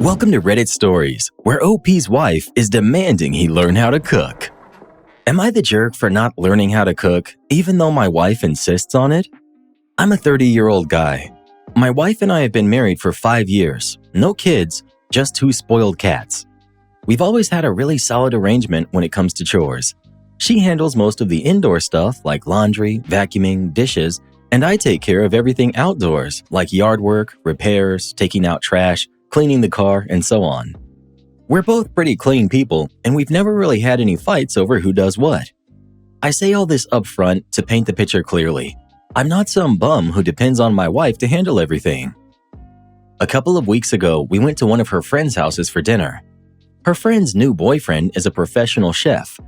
Welcome to Reddit Stories, where OP's wife is demanding he learn how to cook. Am I the jerk for not learning how to cook, even though my wife insists on it? I'm a 30-year-old guy. My wife and I have been married for 5 years. No kids, just 2 spoiled cats. We've always had a really solid arrangement when it comes to chores. She handles most of the indoor stuff like laundry, vacuuming, dishes, and I take care of everything outdoors like yard work, repairs, taking out trash, cleaning the car, and so on. We're both pretty clean people, and we've never really had any fights over who does what. I say all this up front to paint the picture clearly. I'm not some bum who depends on my wife to handle everything. A couple of weeks ago, we went to one of her friends' houses for dinner. Her friend's new boyfriend is a professional chef.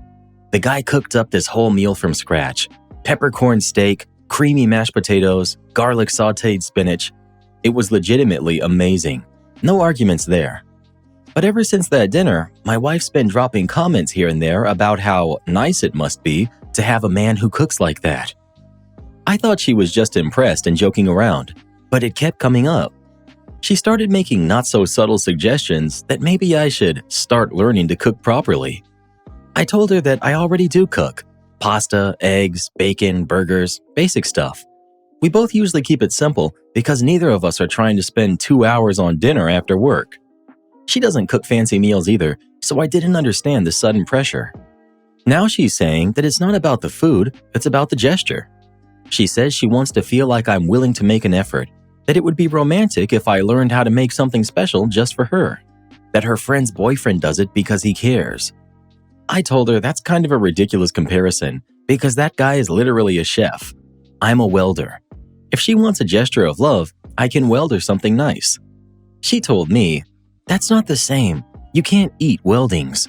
The guy cooked up this whole meal from scratch: peppercorn steak, creamy mashed potatoes, garlic sautéed spinach. It was legitimately amazing. No arguments there. But ever since that dinner, my wife's been dropping comments here and there about how nice it must be to have a man who cooks like that. I thought she was just impressed and joking around, but it kept coming up. She started making not-so-subtle suggestions that maybe I should start learning to cook properly. I told her that I already do cook: pasta, eggs, bacon, burgers, basic stuff. We both usually keep it simple because neither of us are trying to spend 2 hours on dinner after work. She doesn't cook fancy meals either, so I didn't understand the sudden pressure. Now she's saying that it's not about the food, it's about the gesture. She says she wants to feel like I'm willing to make an effort, that it would be romantic if I learned how to make something special just for her, that her friend's boyfriend does it because he cares. I told her that's kind of a ridiculous comparison because that guy is literally a chef. I'm a welder. If she wants a gesture of love, I can weld her something nice. She told me, "That's not the same. You can't eat weldings."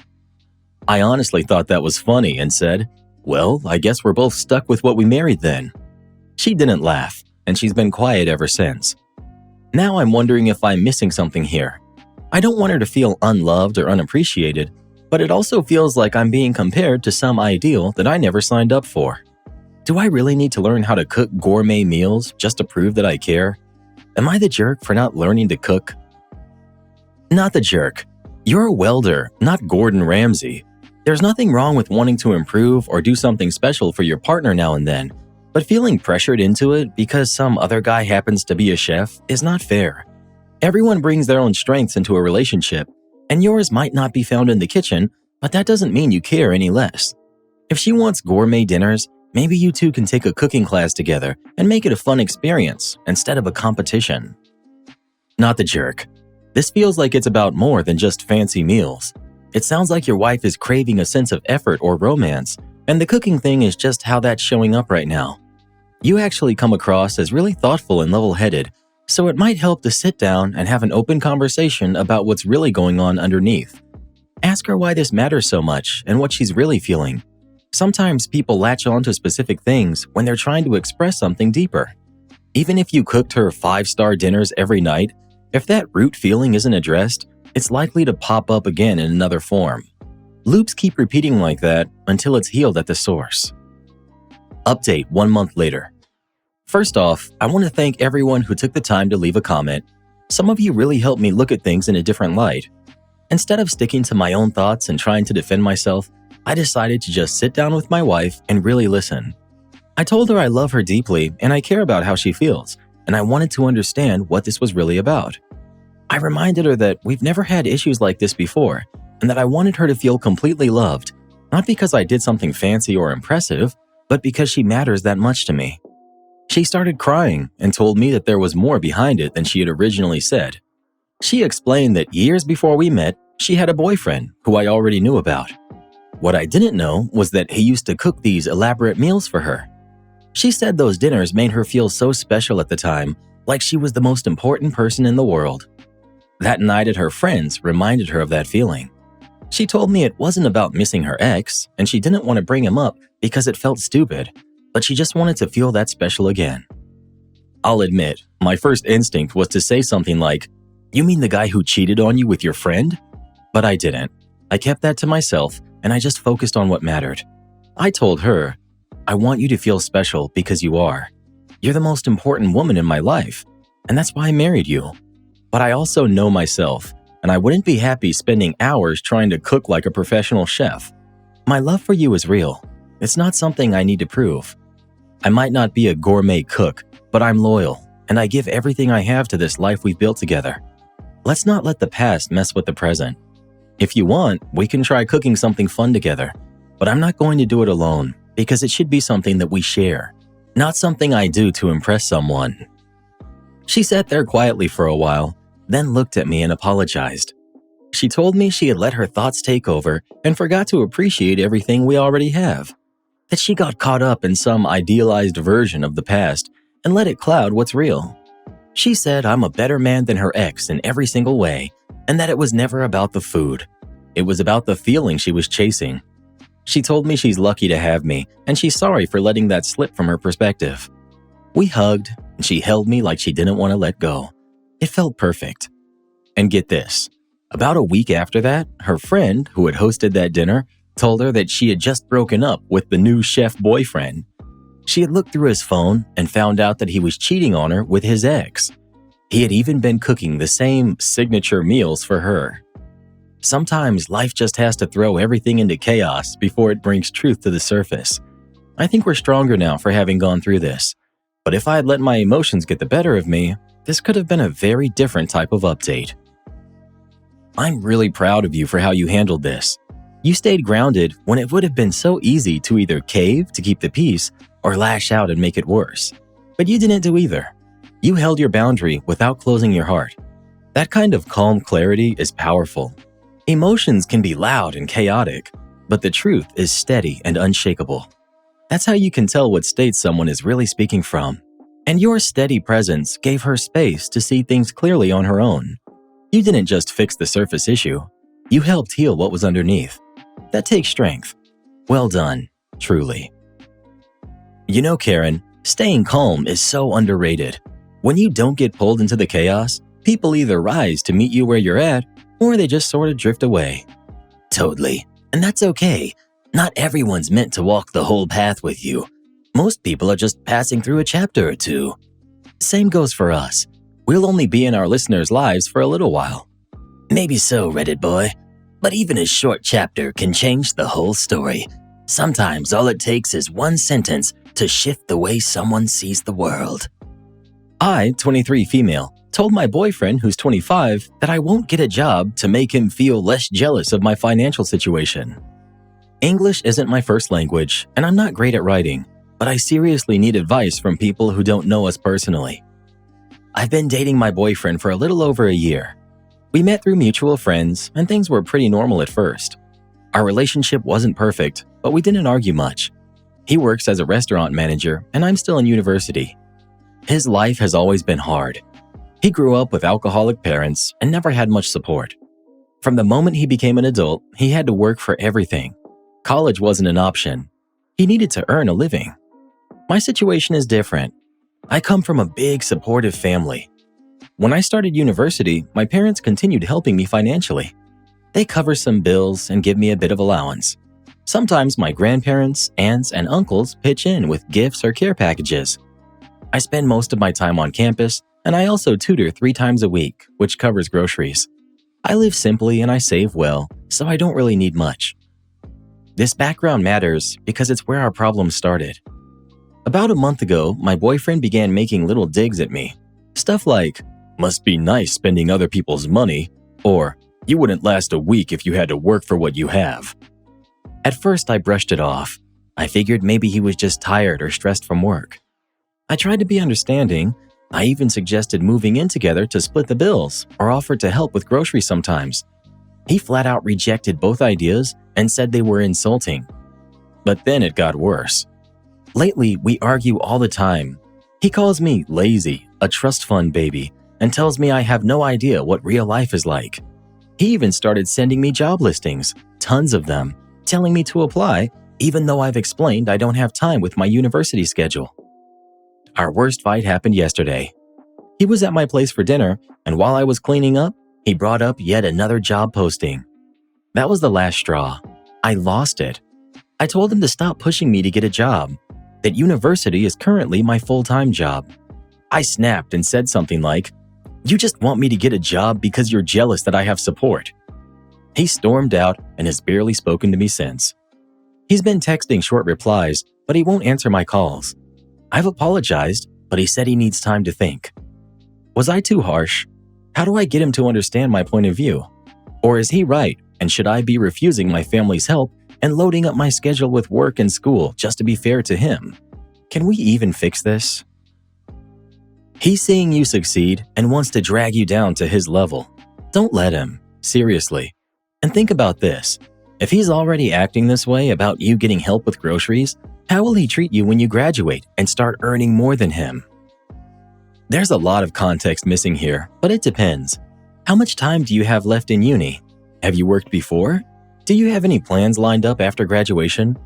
I honestly thought that was funny and said, "Well, I guess we're both stuck with what we married then." She didn't laugh, and she's been quiet ever since. Now I'm wondering if I'm missing something here. I don't want her to feel unloved or unappreciated, but it also feels like I'm being compared to some ideal that I never signed up for. Do I really need to learn how to cook gourmet meals just to prove that I care? Am I the jerk for not learning to cook? Not the jerk. You're a welder, not Gordon Ramsay. There's nothing wrong with wanting to improve or do something special for your partner now and then, but feeling pressured into it because some other guy happens to be a chef is not fair. Everyone brings their own strengths into a relationship, and yours might not be found in the kitchen, but that doesn't mean you care any less. If she wants gourmet dinners, maybe you two can take a cooking class together and make it a fun experience instead of a competition. Not the jerk. This feels like it's about more than just fancy meals. It sounds like your wife is craving a sense of effort or romance, and the cooking thing is just how that's showing up right now. You actually come across as really thoughtful and level-headed, so it might help to sit down and have an open conversation about what's really going on underneath. Ask her why this matters so much and what she's really feeling. Sometimes people latch on to specific things when they're trying to express something deeper. Even if you cooked her 5-star dinners every night, if that root feeling isn't addressed, it's likely to pop up again in another form. Loops keep repeating like that until it's healed at the source. Update 1 month later. First off, I want to thank everyone who took the time to leave a comment. Some of you really helped me look at things in a different light. Instead of sticking to my own thoughts and trying to defend myself, I decided to just sit down with my wife and really listen. I told her I love her deeply and I care about how she feels, and I wanted to understand what this was really about. I reminded her that we've never had issues like this before, and that I wanted her to feel completely loved, not because I did something fancy or impressive, but because she matters that much to me. She started crying and told me that there was more behind it than she had originally said. She explained that years before we met, she had a boyfriend who I already knew about. What I didn't know was that he used to cook these elaborate meals for her. She said those dinners made her feel so special at the time, like she was the most important person in the world. That night at her friend's reminded her of that feeling. She told me it wasn't about missing her ex, and she didn't want to bring him up because it felt stupid, but she just wanted to feel that special again. I'll admit, my first instinct was to say something like, "You mean the guy who cheated on you with your friend?" But I didn't. I kept that to myself, and I just focused on what mattered. I told her, "I want you to feel special because you are. You're the most important woman in my life, and that's why I married you. But I also know myself, and I wouldn't be happy spending hours trying to cook like a professional chef. My love for you is real. It's not something I need to prove. I might not be a gourmet cook, but I'm loyal, and I give everything I have to this life we've built together. Let's not let the past mess with the present. If you want, we can try cooking something fun together, but I'm not going to do it alone because it should be something that we share, not something I do to impress someone." She sat there quietly for a while, then looked at me and apologized. She told me she had let her thoughts take over and forgot to appreciate everything we already have, that she got caught up in some idealized version of the past and let it cloud what's real. She said I'm a better man than her ex in every single way, and that it was never about the food. It was about the feeling she was chasing. She told me she's lucky to have me, and she's sorry for letting that slip from her perspective. We hugged, and she held me like she didn't want to let go. It felt perfect. And get this, about a week after that, her friend, who had hosted that dinner, told her that she had just broken up with the new chef boyfriend. She had looked through his phone and found out that he was cheating on her with his ex. He had even been cooking the same signature meals for her. Sometimes life just has to throw everything into chaos before it brings truth to the surface. I think we're stronger now for having gone through this. But if I had let my emotions get the better of me, this could have been a very different type of update. I'm really proud of you for how you handled this. You stayed grounded when it would have been so easy to either cave to keep the peace or lash out and make it worse. But you didn't do either. You held your boundary without closing your heart. That kind of calm clarity is powerful. Emotions can be loud and chaotic, but the truth is steady and unshakable. That's how you can tell what state someone is really speaking from. And your steady presence gave her space to see things clearly on her own. You didn't just fix the surface issue. You helped heal what was underneath. That takes strength. Well done, truly. You know, Karen, staying calm is so underrated. When you don't get pulled into the chaos, people either rise to meet you where you're at, or they just sort of drift away. Totally. And that's okay. Not everyone's meant to walk the whole path with you. Most people are just passing through a chapter or two. Same goes for us. We'll only be in our listeners' lives for a little while. Maybe so, Reddit boy. But even a short chapter can change the whole story. Sometimes all it takes is one sentence to shift the way someone sees the world. I, 23 female, told my boyfriend who's 25 that I won't get a job to make him feel less jealous of my financial situation. English isn't my first language, and I'm not great at writing, but I seriously need advice from people who don't know us personally. I've been dating my boyfriend for a little over a year. We met through mutual friends, and things were pretty normal at first. Our relationship wasn't perfect, but we didn't argue much. He works as a restaurant manager, and I'm still in university. His life has always been hard. He grew up with alcoholic parents and never had much support. From the moment he became an adult, he had to work for everything. College wasn't an option. He needed to earn a living. My situation is different. I come from a big, supportive family. When I started university, my parents continued helping me financially. They cover some bills and give me a bit of allowance. Sometimes my grandparents, aunts, and uncles pitch in with gifts or care packages. I spend most of my time on campus, and I also tutor 3 times a week, which covers groceries. I live simply and I save well, so I don't really need much. This background matters because it's where our problems started. About a month ago, my boyfriend began making little digs at me. Stuff like, "Must be nice spending other people's money," or "You wouldn't last a week if you had to work for what you have." At first, I brushed it off. I figured maybe he was just tired or stressed from work. I tried to be understanding. I even suggested moving in together to split the bills or offered to help with groceries sometimes. He flat out rejected both ideas and said they were insulting. But then it got worse. Lately, we argue all the time. He calls me lazy, a trust fund baby, and tells me I have no idea what real life is like. He even started sending me job listings, tons of them, telling me to apply, even though I've explained I don't have time with my university schedule. Our worst fight happened yesterday. He was at my place for dinner, and while I was cleaning up, he brought up yet another job posting. That was the last straw. I lost it. I told him to stop pushing me to get a job, that university is currently my full-time job. I snapped and said something like, You just want me to get a job because you're jealous that I have support." He stormed out and has barely spoken to me since. He's been texting short replies, but he won't answer my calls. I've apologized, but he said he needs time to think. Was I too harsh? How do I get him to understand my point of view? Or is he right, and should I be refusing my family's help and loading up my schedule with work and school just to be fair to him? Can we even fix this? He's seeing you succeed and wants to drag you down to his level. Don't let him, seriously. And think about this. If he's already acting this way about you getting help with groceries, how will he treat you when you graduate and start earning more than him? There's a lot of context missing here, but it depends. How much time do you have left in uni? Have you worked before? Do you have any plans lined up after graduation?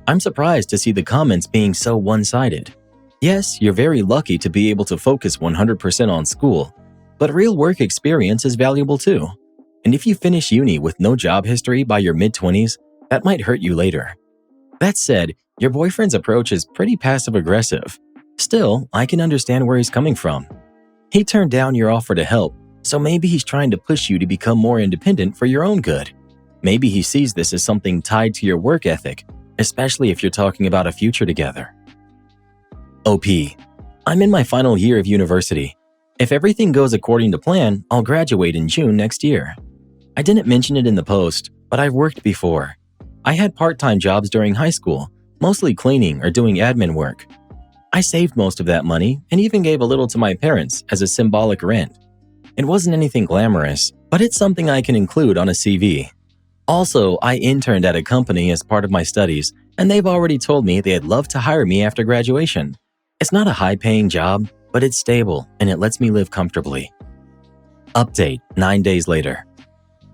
I'm surprised to see the comments being so one-sided. Yes, you're very lucky to be able to focus 100% on school, but real work experience is valuable too. And if you finish uni with no job history by your mid-20s, that might hurt you later. That said, your boyfriend's approach is pretty passive-aggressive. Still, I can understand where he's coming from. He turned down your offer to help, so maybe he's trying to push you to become more independent for your own good. Maybe he sees this as something tied to your work ethic, especially if you're talking about a future together. OP. I'm in my final year of university. If everything goes according to plan, I'll graduate in June next year. I didn't mention it in the post, but I've worked before. I had part-time jobs during high school, mostly cleaning or doing admin work. I saved most of that money and even gave a little to my parents as a symbolic rent. It wasn't anything glamorous, but it's something I can include on a CV. Also, I interned at a company as part of my studies, and they've already told me they'd love to hire me after graduation. It's not a high-paying job, but it's stable and it lets me live comfortably. Update 9 days later.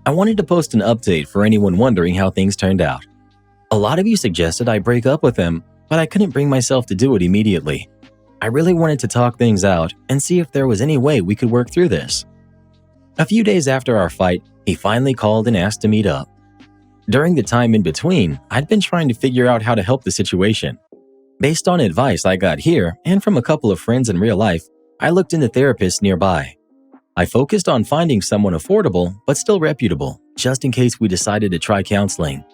I wanted to post an update for anyone wondering how things turned out. A lot of you suggested I break up with him, but I couldn't bring myself to do it immediately. I really wanted to talk things out and see if there was any way we could work through this. A few days after our fight, he finally called and asked to meet up. During the time in between, I'd been trying to figure out how to help the situation. Based on advice I got here and from a couple of friends in real life, I looked into therapists nearby. I focused on finding someone affordable but still reputable, just in case we decided to try counseling.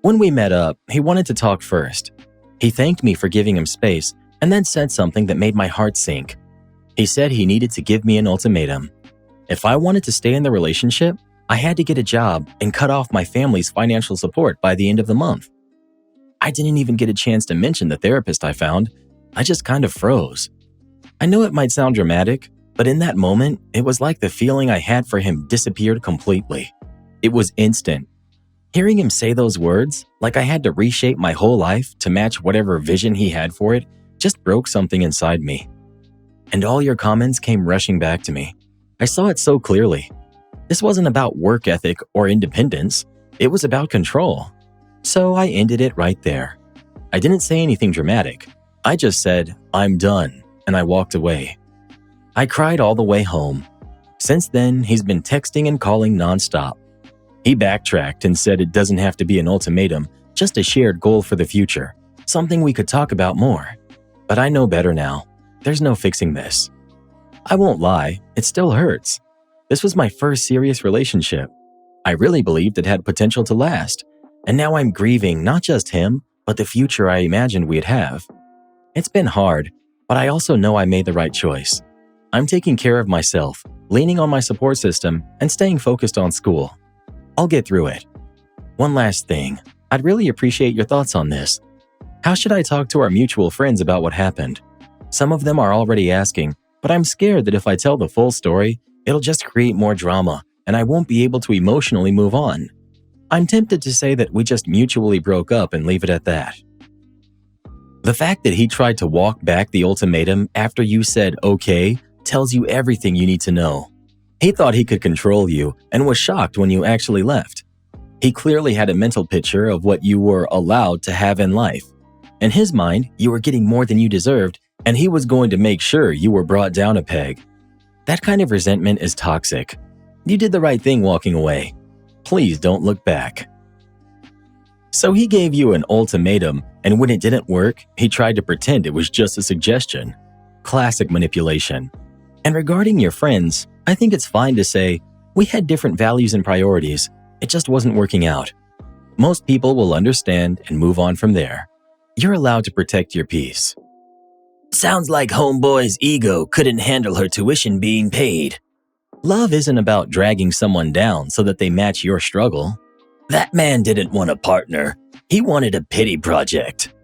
When we met up, he wanted to talk first. He thanked me for giving him space and then said something that made my heart sink. He said he needed to give me an ultimatum. If I wanted to stay in the relationship, I had to get a job and cut off my family's financial support by the end of the month. I didn't even get a chance to mention the therapist I found. I just kind of froze. I know it might sound dramatic, but in that moment, it was like the feeling I had for him disappeared completely. It was instant. Hearing him say those words, like I had to reshape my whole life to match whatever vision he had for it, just broke something inside me. And all your comments came rushing back to me. I saw it so clearly. This wasn't about work ethic or independence. It was about control. So I ended it right there. I didn't say anything dramatic. I just said, "I'm done," and I walked away. I cried all the way home. Since then, he's been texting and calling nonstop. He backtracked and said it doesn't have to be an ultimatum, just a shared goal for the future, something we could talk about more. But I know better now. There's no fixing this. I won't lie, it still hurts. This was my first serious relationship. I really believed it had potential to last, and now I'm grieving not just him, but the future I imagined we'd have. It's been hard, but I also know I made the right choice. I'm taking care of myself, leaning on my support system, and staying focused on school. I'll get through it. One last thing, I'd really appreciate your thoughts on this. How should I talk to our mutual friends about what happened? Some of them are already asking, but I'm scared that if I tell the full story, it'll just create more drama, and I won't be able to emotionally move on. I'm tempted to say that we just mutually broke up and leave it at that. The fact that he tried to walk back the ultimatum after you said okay tells you everything you need to know. He thought he could control you and was shocked when you actually left. He clearly had a mental picture of what you were allowed to have in life. In his mind, you were getting more than you deserved, and he was going to make sure you were brought down a peg. That kind of resentment is toxic. You did the right thing walking away. Please don't look back. So he gave you an ultimatum, and when it didn't work, he tried to pretend it was just a suggestion. Classic manipulation. And regarding your friends, I think it's fine to say, we had different values and priorities. It just wasn't working out. Most people will understand and move on from there. You're allowed to protect your peace. Sounds like homeboy's ego couldn't handle her tuition being paid. Love isn't about dragging someone down so that they match your struggle. That man didn't want a partner. He wanted a pity project.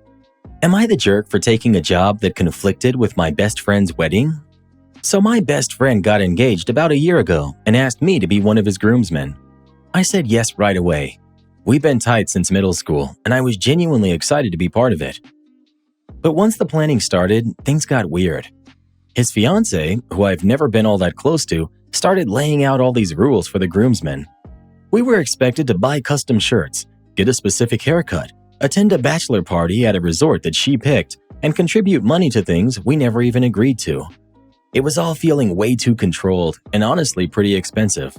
Am I the jerk for taking a job that conflicted with my best friend's wedding? So my best friend got engaged about a year ago and asked me to be one of his groomsmen. I said yes right away. We've been tight since middle school, and I was genuinely excited to be part of it. But once the planning started, things got weird. His fiancée, who I've never been all that close to, started laying out all these rules for the groomsmen. We were expected to buy custom shirts, get a specific haircut, attend a bachelor party at a resort that she picked, and contribute money to things we never even agreed to. It was all feeling way too controlled and honestly pretty expensive.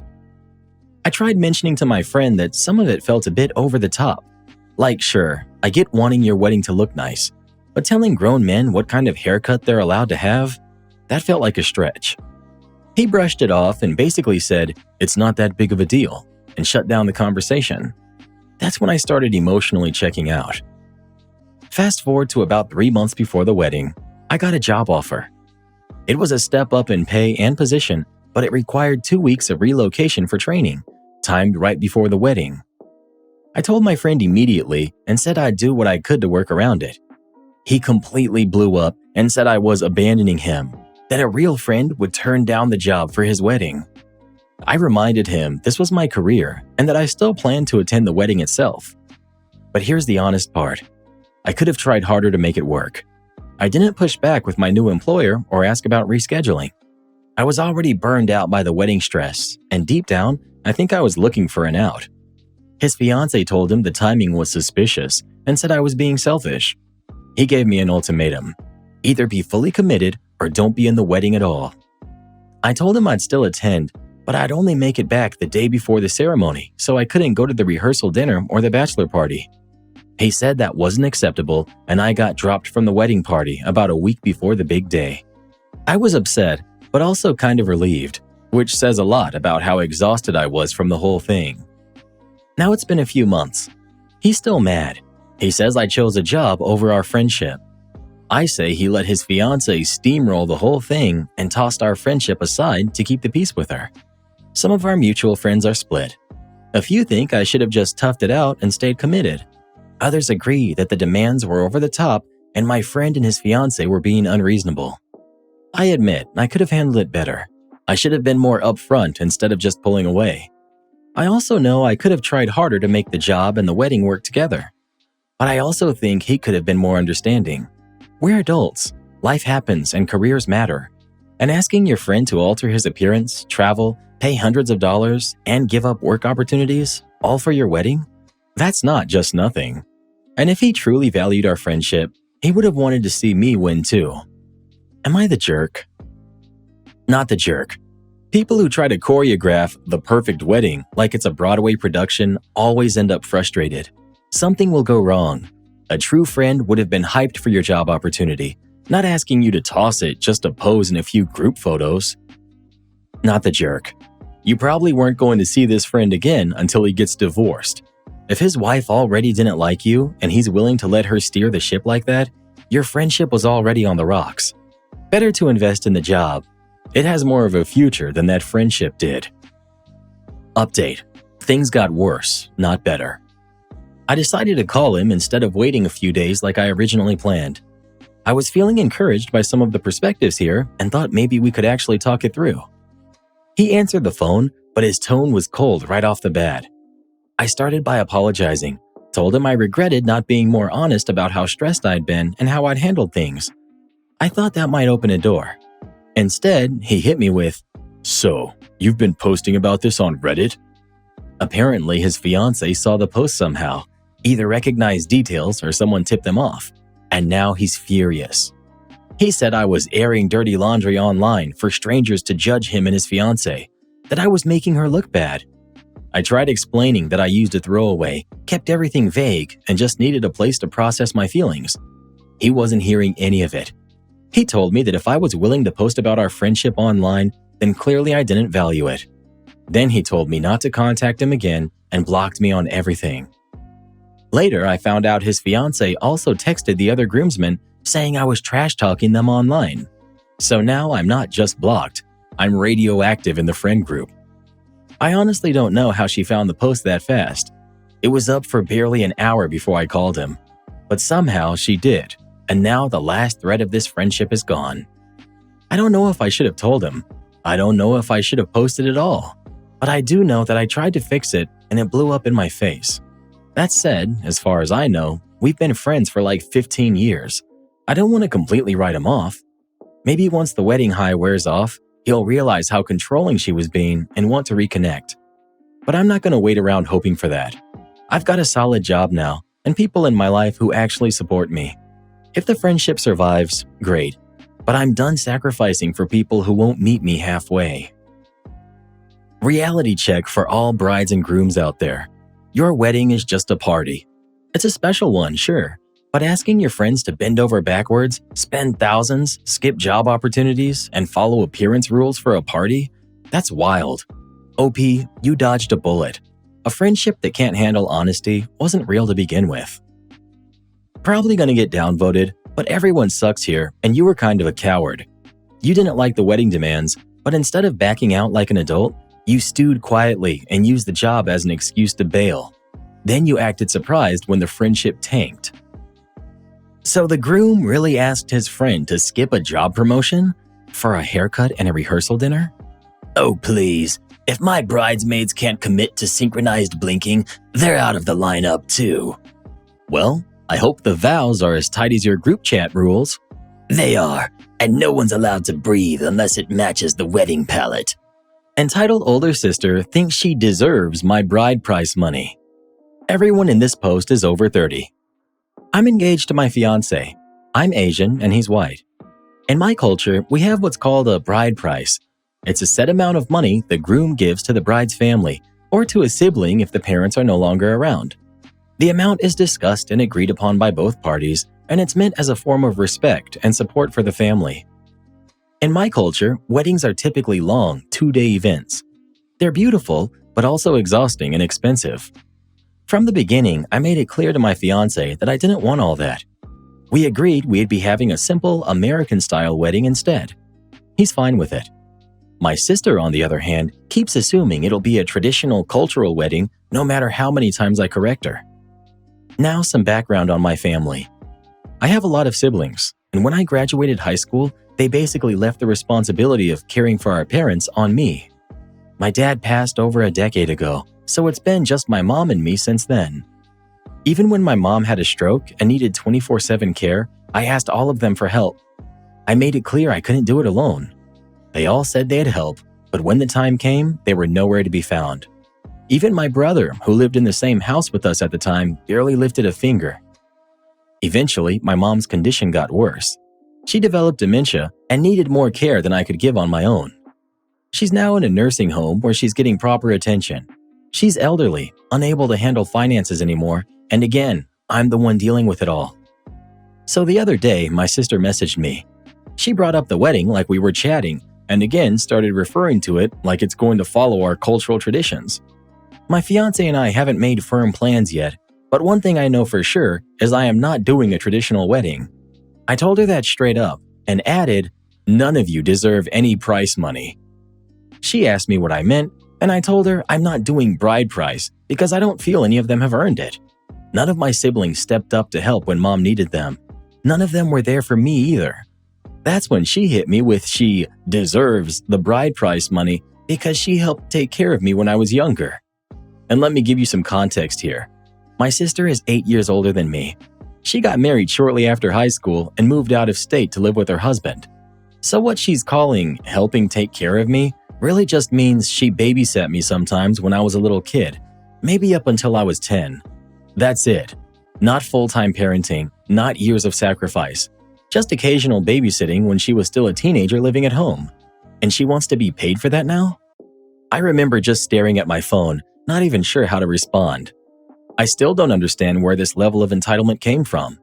I tried mentioning to my friend that some of it felt a bit over the top. Like, sure, I get wanting your wedding to look nice, but telling grown men what kind of haircut they're allowed to have, that felt like a stretch. He brushed it off and basically said, it's not that big of a deal, and shut down the conversation. That's when I started emotionally checking out. Fast forward to about 3 months before the wedding, I got a job offer. It was a step up in pay and position, but it required 2 weeks of relocation for training, timed right before the wedding. I told my friend immediately and said I'd do what I could to work around it. He completely blew up and said I was abandoning him, that a real friend would turn down the job for his wedding. I reminded him this was my career and that I still planned to attend the wedding itself. But here's the honest part. I could have tried harder to make it work. I didn't push back with my new employer or ask about rescheduling. I was already burned out by the wedding stress, and deep down, I think I was looking for an out. His fiancée told him the timing was suspicious and said I was being selfish. He gave me an ultimatum. Either be fully committed or don't be in the wedding at all. I told him I'd still attend, but I'd only make it back the day before the ceremony, so I couldn't go to the rehearsal dinner or the bachelor party. He said that wasn't acceptable, and I got dropped from the wedding party about a week before the big day. I was upset, but also kind of relieved, which says a lot about how exhausted I was from the whole thing. Now it's been a few months. He's still mad. He says I chose a job over our friendship. I say he let his fiancée steamroll the whole thing and tossed our friendship aside to keep the peace with her. Some of our mutual friends are split. A few think I should have just toughed it out and stayed committed. Others agree that the demands were over the top and my friend and his fiancée were being unreasonable. I admit I could have handled it better. I should have been more upfront instead of just pulling away. I also know I could have tried harder to make the job and the wedding work together. But I also think he could have been more understanding. We're adults. Life happens and careers matter. And asking your friend to alter his appearance, travel, pay hundreds of dollars, and give up work opportunities, all for your wedding? That's not just nothing. And if he truly valued our friendship, he would have wanted to see me win too. Am I the jerk? Not the jerk. People who try to choreograph the perfect wedding like it's a Broadway production always end up frustrated. Something will go wrong. A true friend would have been hyped for your job opportunity, not asking you to toss it just to pose in a few group photos. Not the jerk. You probably weren't going to see this friend again until he gets divorced. If his wife already didn't like you and he's willing to let her steer the ship like that, your friendship was already on the rocks. Better to invest in the job. It has more of a future than that friendship did. Update. Things got worse, not better. I decided to call him instead of waiting a few days like I originally planned. I was feeling encouraged by some of the perspectives here and thought maybe we could actually talk it through. He answered the phone, but his tone was cold right off the bat. I started by apologizing, told him I regretted not being more honest about how stressed I'd been and how I'd handled things. I thought that might open a door. Instead, he hit me with, "So, you've been posting about this on Reddit?" Apparently, his fiancée saw the post somehow, either recognized details or someone tipped them off, and now he's furious. He said I was airing dirty laundry online for strangers to judge him and his fiancée, that I was making her look bad. I tried explaining that I used a throwaway, kept everything vague, and just needed a place to process my feelings. He wasn't hearing any of it. He told me that if I was willing to post about our friendship online, then clearly I didn't value it. Then he told me not to contact him again and blocked me on everything. Later, I found out his fiancée also texted the other groomsmen saying I was trash-talking them online. So now I'm not just blocked, I'm radioactive in the friend group. I honestly don't know how she found the post that fast. It was up for barely an hour before I called him. But somehow she did, and now the last thread of this friendship is gone. I don't know if I should have told him. I don't know if I should have posted at all. But I do know that I tried to fix it and it blew up in my face. That said, as far as I know, we've been friends for like 15 years. I don't want to completely write him off. Maybe once the wedding high wears off, he'll realize how controlling she was being and want to reconnect. But I'm not going to wait around hoping for that. I've got a solid job now and people in my life who actually support me. If the friendship survives, great. But I'm done sacrificing for people who won't meet me halfway. Reality check for all brides and grooms out there. Your wedding is just a party. It's a special one, sure, but asking your friends to bend over backwards, spend thousands, skip job opportunities, and follow appearance rules for a party? That's wild. OP, you dodged a bullet. A friendship that can't handle honesty wasn't real to begin with. Probably gonna get downvoted, but everyone sucks here and you were kind of a coward. You didn't like the wedding demands, but instead of backing out like an adult, you stewed quietly and used the job as an excuse to bail. Then you acted surprised when the friendship tanked. So the groom really asked his friend to skip a job promotion for a haircut and a rehearsal dinner? Oh please, if my bridesmaids can't commit to synchronized blinking, they're out of the lineup too. Well, I hope the vows are as tight as your group chat rules. They are, and no one's allowed to breathe unless it matches the wedding palette. Entitled older sister thinks she deserves my bride price money. Everyone in this post is over 30. I'm engaged to my fiancé. I'm Asian and he's white. In my culture, we have what's called a bride price. It's a set amount of money the groom gives to the bride's family or to a sibling if the parents are no longer around. The amount is discussed and agreed upon by both parties, and it's meant as a form of respect and support for the family. In my culture, weddings are typically long, 2-day events. They're beautiful, but also exhausting and expensive. From the beginning, I made it clear to my fiancé that I didn't want all that. We agreed we'd be having a simple American-style wedding instead. He's fine with it. My sister, on the other hand, keeps assuming it'll be a traditional cultural wedding no matter how many times I correct her. Now some background on my family. I have a lot of siblings, and when I graduated high school, they basically left the responsibility of caring for our parents on me. My dad passed over a decade ago, so it's been just my mom and me since then. Even when my mom had a stroke and needed 24/7 care, I asked all of them for help. I made it clear I couldn't do it alone. They all said they'd help, but when the time came, they were nowhere to be found. Even my brother, who lived in the same house with us at the time, barely lifted a finger. Eventually, my mom's condition got worse. She developed dementia and needed more care than I could give on my own. She's now in a nursing home where she's getting proper attention. She's elderly, unable to handle finances anymore, and again, I'm the one dealing with it all. So the other day, my sister messaged me. She brought up the wedding like we were chatting, and again started referring to it like it's going to follow our cultural traditions. My fiancé and I haven't made firm plans yet, but one thing I know for sure is I am not doing a traditional wedding. I told her that straight up and added, none of you deserve any price money. She asked me what I meant, and I told her I'm not doing bride price because I don't feel any of them have earned it. None of my siblings stepped up to help when mom needed them. None of them were there for me either. That's when she hit me with she deserves the bride price money because she helped take care of me when I was younger. And let me give you some context here. My sister is 8 years older than me. She got married shortly after high school and moved out of state to live with her husband. So what she's calling helping take care of me really just means she babysat me sometimes when I was a little kid, maybe up until I was 10. That's it. Not full-time parenting, not years of sacrifice. Just occasional babysitting when she was still a teenager living at home. And she wants to be paid for that now? I remember just staring at my phone, not even sure how to respond. I still don't understand where this level of entitlement came from.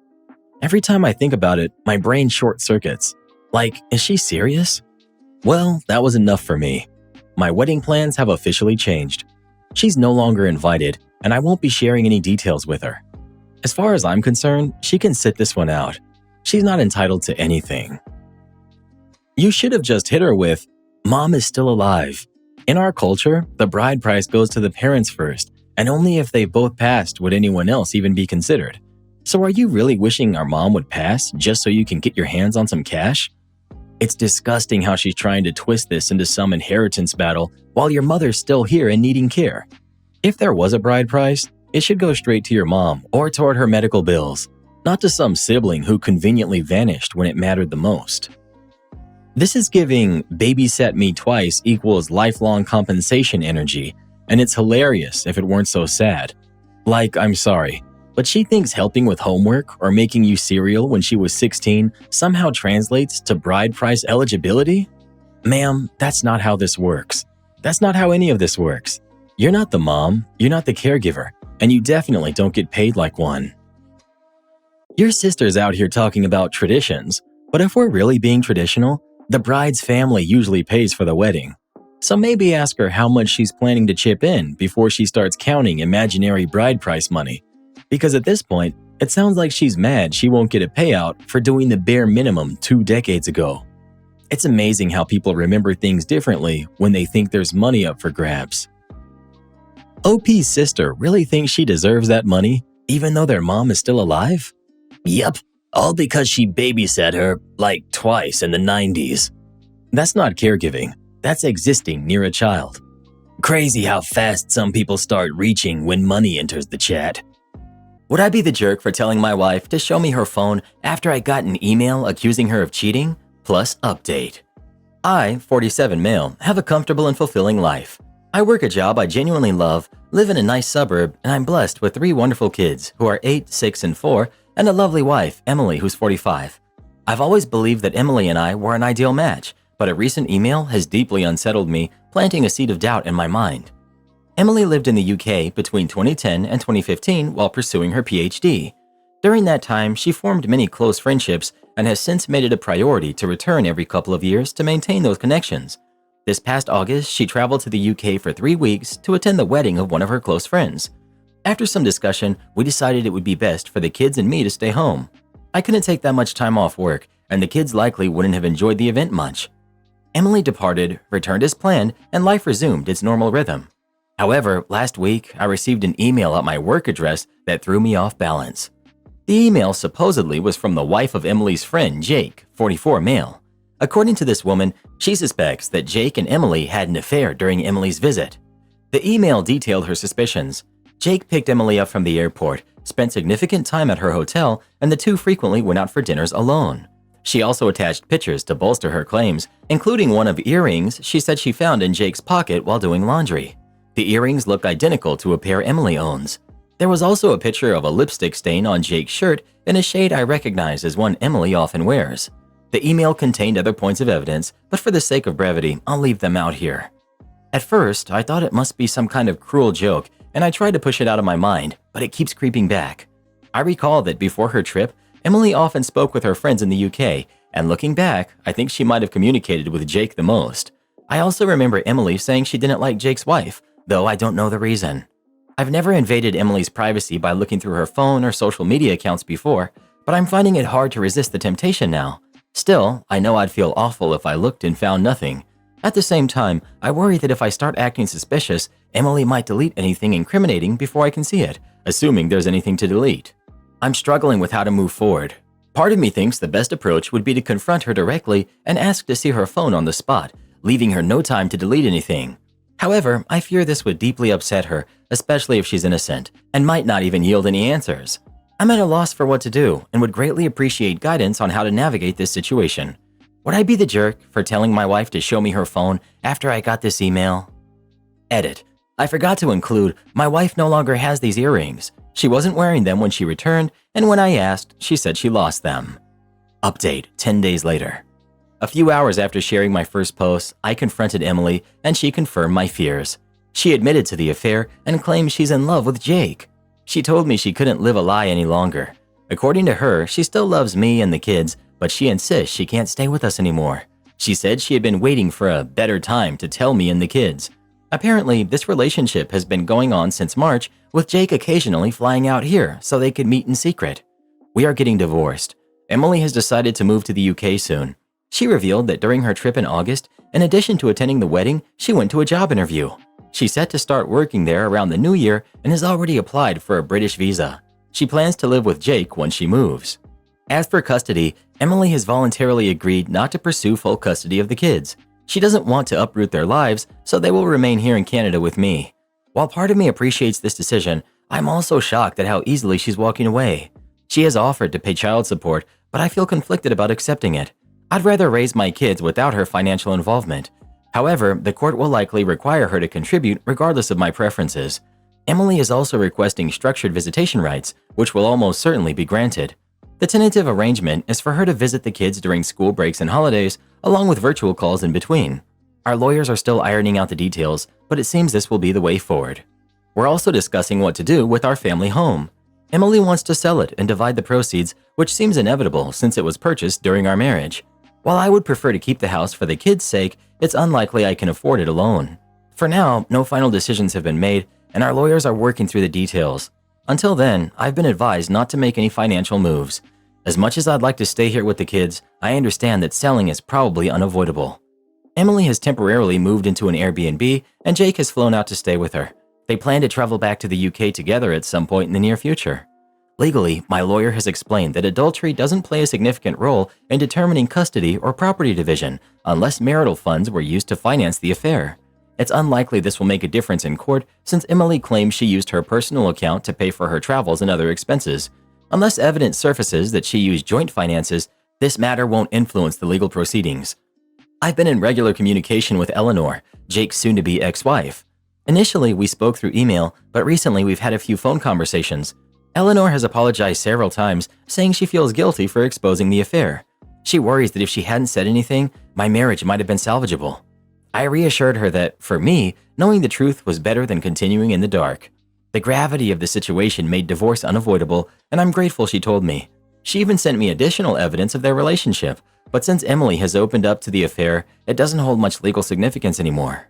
Every time I think about it, my brain short circuits. Like, is she serious? Well, that was enough for me. My wedding plans have officially changed. She's no longer invited, and I won't be sharing any details with her. As far as I'm concerned, she can sit this one out. She's not entitled to anything. You should have just hit her with, "Mom is still alive." In our culture, the bride price goes to the parents first, and only if they both passed would anyone else even be considered. So are you really wishing our mom would pass just so you can get your hands on some cash? It's disgusting how she's trying to twist this into some inheritance battle while your mother's still here and needing care. If there was a bride price, it should go straight to your mom or toward her medical bills, not to some sibling who conveniently vanished when it mattered the most. This is giving babysat me twice equals lifelong compensation energy, and it's hilarious if it weren't so sad. Like, I'm sorry, but she thinks helping with homework or making you cereal when she was 16 somehow translates to bride price eligibility? Ma'am, that's not how this works. That's not how any of this works. You're not the mom, you're not the caregiver, and you definitely don't get paid like one. Your sister's out here talking about traditions, but if we're really being traditional, the bride's family usually pays for the wedding. So maybe ask her how much she's planning to chip in before she starts counting imaginary bride price money. Because at this point, it sounds like she's mad she won't get a payout for doing the bare minimum 2 decades ago. It's amazing how people remember things differently when they think there's money up for grabs. OP's sister really thinks she deserves that money, even though their mom is still alive? Yep, all because she babysat her, like, twice in the 90s. That's not caregiving, that's existing near a child. Crazy how fast some people start reaching when money enters the chat. Would I be the jerk for telling my wife to show me her phone after I got an email accusing her of cheating? Plus update. I, 47 male, have a comfortable and fulfilling life. I work a job I genuinely love, live in a nice suburb, and I'm blessed with 3 wonderful kids who are 8, 6, and 4, and a lovely wife, Emily, who's 45. I've always believed that Emily and I were an ideal match, but a recent email has deeply unsettled me, planting a seed of doubt in my mind. Emily lived in the UK between 2010 and 2015 while pursuing her PhD. During that time, she formed many close friendships and has since made it a priority to return every couple of years to maintain those connections. This past August, she traveled to the UK for 3 weeks to attend the wedding of one of her close friends. After some discussion, we decided it would be best for the kids and me to stay home. I couldn't take that much time off work, and the kids likely wouldn't have enjoyed the event much. Emily departed, returned as planned, and life resumed its normal rhythm. However, last week, I received an email at my work address that threw me off balance. The email supposedly was from the wife of Emily's friend, Jake, 44 male. According to this woman, she suspects that Jake and Emily had an affair during Emily's visit. The email detailed her suspicions. Jake picked Emily up from the airport, spent significant time at her hotel, and the two frequently went out for dinners alone. She also attached pictures to bolster her claims, including one of earrings she said she found in Jake's pocket while doing laundry. The earrings looked identical to a pair Emily owns. There was also a picture of a lipstick stain on Jake's shirt in a shade I recognize as one Emily often wears. The email contained other points of evidence, but for the sake of brevity, I'll leave them out here. At first, I thought it must be some kind of cruel joke, and I tried to push it out of my mind, but it keeps creeping back. I recall that before her trip, Emily often spoke with her friends in the UK, and looking back, I think she might have communicated with Jake the most. I also remember Emily saying she didn't like Jake's wife, though I don't know the reason. I've never invaded Emily's privacy by looking through her phone or social media accounts before, but I'm finding it hard to resist the temptation now. Still, I know I'd feel awful if I looked and found nothing. At the same time, I worry that if I start acting suspicious, Emily might delete anything incriminating before I can see it, assuming there's anything to delete. I'm struggling with how to move forward. Part of me thinks the best approach would be to confront her directly and ask to see her phone on the spot, leaving her no time to delete anything. However, I fear this would deeply upset her, especially if she's innocent, and might not even yield any answers. I'm at a loss for what to do and would greatly appreciate guidance on how to navigate this situation. Would I be the jerk for telling my wife to show me her phone after I got this email? Edit. I forgot to include, my wife no longer has these earrings. She wasn't wearing them when she returned, and when I asked, she said she lost them. Update 10 days later. A few hours after sharing my first post, I confronted Emily and she confirmed my fears. She admitted to the affair and claimed she's in love with Jake. She told me she couldn't live a lie any longer. According to her, she still loves me and the kids, but she insists she can't stay with us anymore. She said she had been waiting for a better time to tell me and the kids. Apparently, this relationship has been going on since March, with Jake occasionally flying out here so they could meet in secret. We are getting divorced. Emily has decided to move to the UK soon. She revealed that during her trip in August, in addition to attending the wedding, she went to a job interview. She's set to start working there around the new year and has already applied for a British visa. She plans to live with Jake once she moves. As for custody, Emily has voluntarily agreed not to pursue full custody of the kids. She doesn't want to uproot their lives, so they will remain here in Canada with me. While part of me appreciates this decision, I'm also shocked at how easily she's walking away. She has offered to pay child support, but I feel conflicted about accepting it. I'd rather raise my kids without her financial involvement. However, the court will likely require her to contribute regardless of my preferences. Emily is also requesting structured visitation rights, which will almost certainly be granted. The tentative arrangement is for her to visit the kids during school breaks and holidays, along with virtual calls in between. Our lawyers are still ironing out the details, but it seems this will be the way forward. We're also discussing what to do with our family home. Emily wants to sell it and divide the proceeds, which seems inevitable since it was purchased during our marriage. While I would prefer to keep the house for the kids' sake, it's unlikely I can afford it alone. For now, no final decisions have been made, and our lawyers are working through the details. Until then, I've been advised not to make any financial moves. As much as I'd like to stay here with the kids, I understand that selling is probably unavoidable. Emily has temporarily moved into an Airbnb, and Jake has flown out to stay with her. They plan to travel back to the UK together at some point in the near future. Legally, my lawyer has explained that adultery doesn't play a significant role in determining custody or property division unless marital funds were used to finance the affair. It's unlikely this will make a difference in court since Emily claims she used her personal account to pay for her travels and other expenses. Unless evidence surfaces that she used joint finances, this matter won't influence the legal proceedings. I've been in regular communication with Eleanor, Jake's soon-to-be ex-wife. Initially, we spoke through email, but recently we've had a few phone conversations. Eleanor has apologized several times, saying she feels guilty for exposing the affair. She worries that if she hadn't said anything, my marriage might have been salvageable. I reassured her that, for me, knowing the truth was better than continuing in the dark. The gravity of the situation made divorce unavoidable, and I'm grateful she told me. She even sent me additional evidence of their relationship, but since Emily has opened up to the affair, it doesn't hold much legal significance anymore.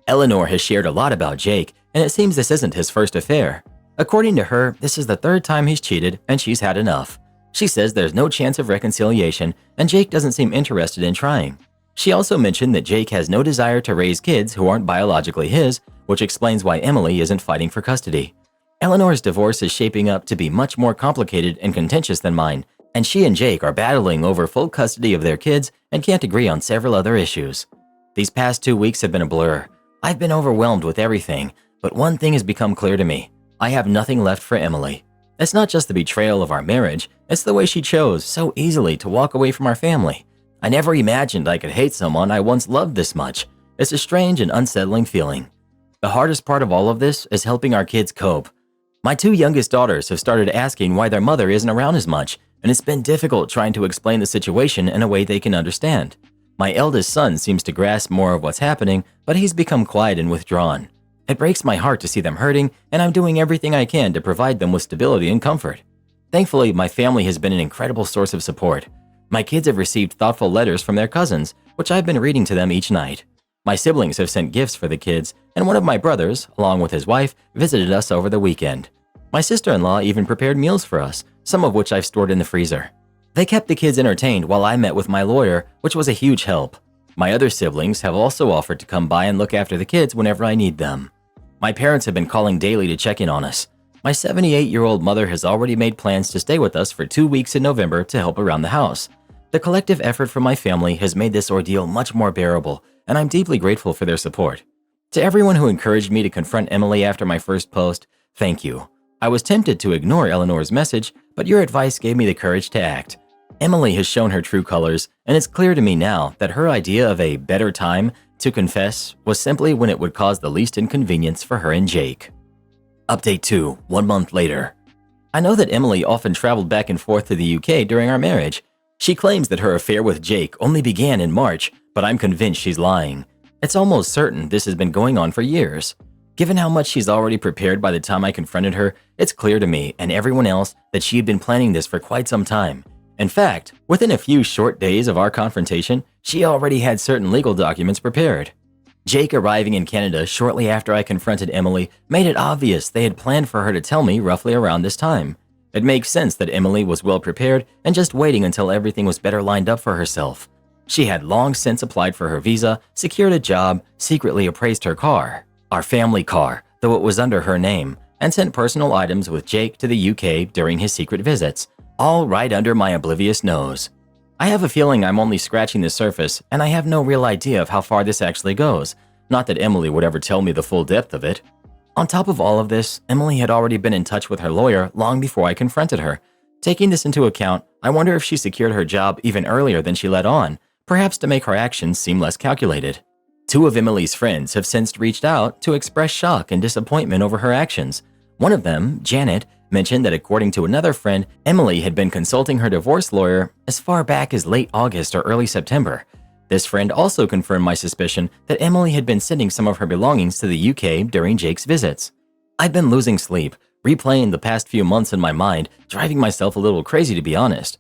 Eleanor has shared a lot about Jake, and it seems this isn't his first affair. According to her, this is the third time he's cheated, and she's had enough. She says there's no chance of reconciliation, and Jake doesn't seem interested in trying. She also mentioned that Jake has no desire to raise kids who aren't biologically his, which explains why Emily isn't fighting for custody. Eleanor's divorce is shaping up to be much more complicated and contentious than mine, and she and Jake are battling over full custody of their kids and can't agree on several other issues. These past 2 weeks have been a blur. I've been overwhelmed with everything, but one thing has become clear to me. I have nothing left for Emily. It's not just the betrayal of our marriage, it's the way she chose so easily to walk away from our family. I never imagined I could hate someone I once loved this much. It's a strange and unsettling feeling. The hardest part of all of this is helping our kids cope. My 2 youngest daughters have started asking why their mother isn't around as much, and it's been difficult trying to explain the situation in a way they can understand. My eldest son seems to grasp more of what's happening, but he's become quiet and withdrawn. It breaks my heart to see them hurting, and I'm doing everything I can to provide them with stability and comfort. Thankfully, my family has been an incredible source of support. My kids have received thoughtful letters from their cousins, which I've been reading to them each night. My siblings have sent gifts for the kids, and one of my brothers, along with his wife, visited us over the weekend. My sister-in-law even prepared meals for us, some of which I've stored in the freezer. They kept the kids entertained while I met with my lawyer, which was a huge help. My other siblings have also offered to come by and look after the kids whenever I need them. My parents have been calling daily to check in on us. My 78-year-old mother has already made plans to stay with us for 2 weeks in November to help around the house. The collective effort from my family has made this ordeal much more bearable, and I'm deeply grateful for their support. To everyone who encouraged me to confront Emily after my first post, thank you. I was tempted to ignore Eleanor's message, but your advice gave me the courage to act. Emily has shown her true colors, and it's clear to me now that her idea of a better time to confess was simply when it would cause the least inconvenience for her and Jake. Update 2, 1 month later. I know that Emily often traveled back and forth to the UK during our marriage. She claims that her affair with Jake only began in March, but I'm convinced she's lying. It's almost certain this has been going on for years. Given how much she's already prepared by the time I confronted her, it's clear to me and everyone else that she had been planning this for quite some time. In fact, within a few short days of our confrontation, she already had certain legal documents prepared. Jake arriving in Canada shortly after I confronted Emily made it obvious they had planned for her to tell me roughly around this time. It makes sense that Emily was well prepared and just waiting until everything was better lined up for herself. She had long since applied for her visa, secured a job, secretly appraised her car, our family car, though it was under her name, and sent personal items with Jake to the UK during his secret visits, all right under my oblivious nose. I have a feeling I'm only scratching the surface, and I have no real idea of how far this actually goes. Not that Emily would ever tell me the full depth of it. On top of all of this, Emily had already been in touch with her lawyer long before I confronted her. Taking this into account, I wonder if she secured her job even earlier than she let on, perhaps to make her actions seem less calculated. Two of Emily's friends have since reached out to express shock and disappointment over her actions. One of them, Janet, mentioned that according to another friend, Emily had been consulting her divorce lawyer as far back as late August or early September. This friend also confirmed my suspicion that Emily had been sending some of her belongings to the UK during Jake's visits. I'd been losing sleep, replaying the past few months in my mind, driving myself a little crazy to be honest.